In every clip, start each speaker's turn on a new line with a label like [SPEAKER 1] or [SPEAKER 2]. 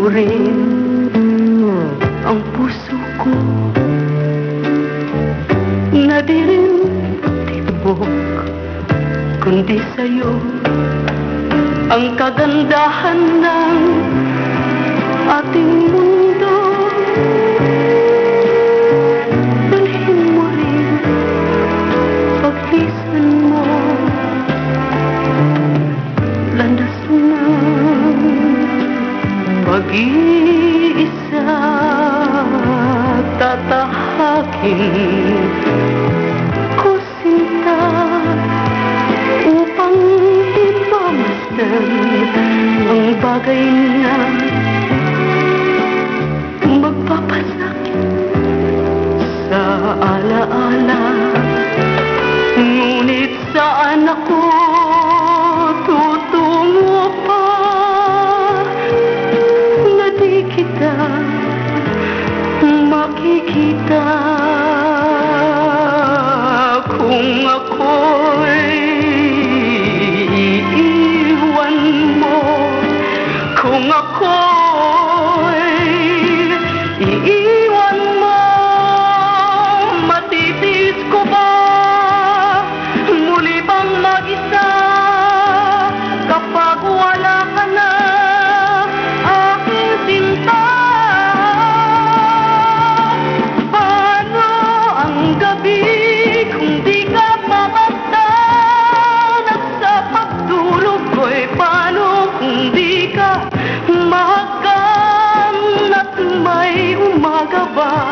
[SPEAKER 1] rin ang puso ko na di rin titibok, kundi sa'yo ang kagandahan ng ating mundo. Dalhin mo rin pagpisan mo, landas ng pag-iisa, tatahakin ko sinta upang ipamasdan ang bagay na magpapasakit sa alaala. Ngunit saan ako tutungo pa na di kita makikita? Kung ako'y iiwan mo, kung ako'y iiwan mo, matitis ko ba muli bang mag-isa kapag wala ka na, aking sinta? Paano ang gabi kung di ka mamasdan? At sa pagtulog ko'y paano kung di ka mahagan? At may umaga ba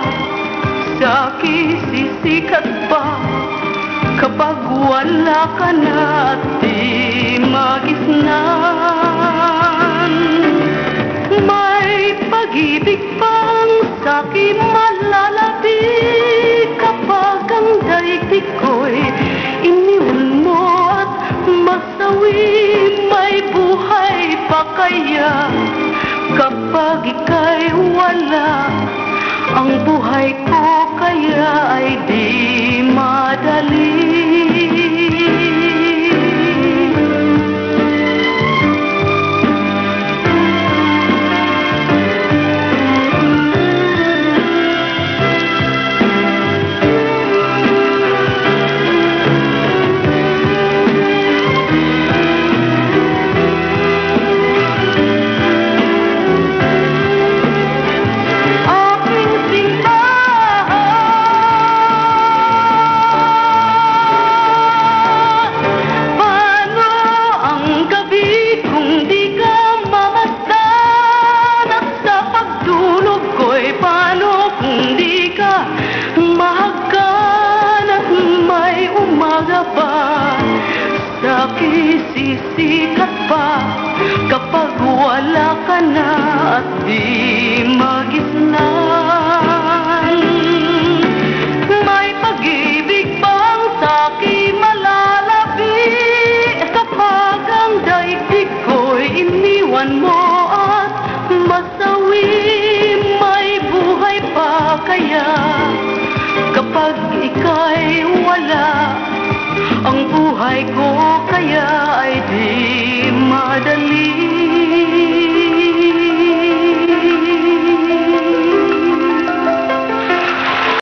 [SPEAKER 1] sa akin sisikat pa kapag wala ka na at di magisnan? May pag-ibig bang sa'kin malalapit kapag ang daigdig ko'y iniwan mo at masawi? May buhay pa kaya kapag ika'y wala? Ang buhay ko kaya ay di madali. Sisikat pa kapag wala ka na at di magisnan? May pag-ibig bang sa'kin malalapit kapag ang daigdig ko'y iniwan mo at masawi? May buhay pa kaya kapag ika'y wala? Ang buhay ko kaya ay di madali.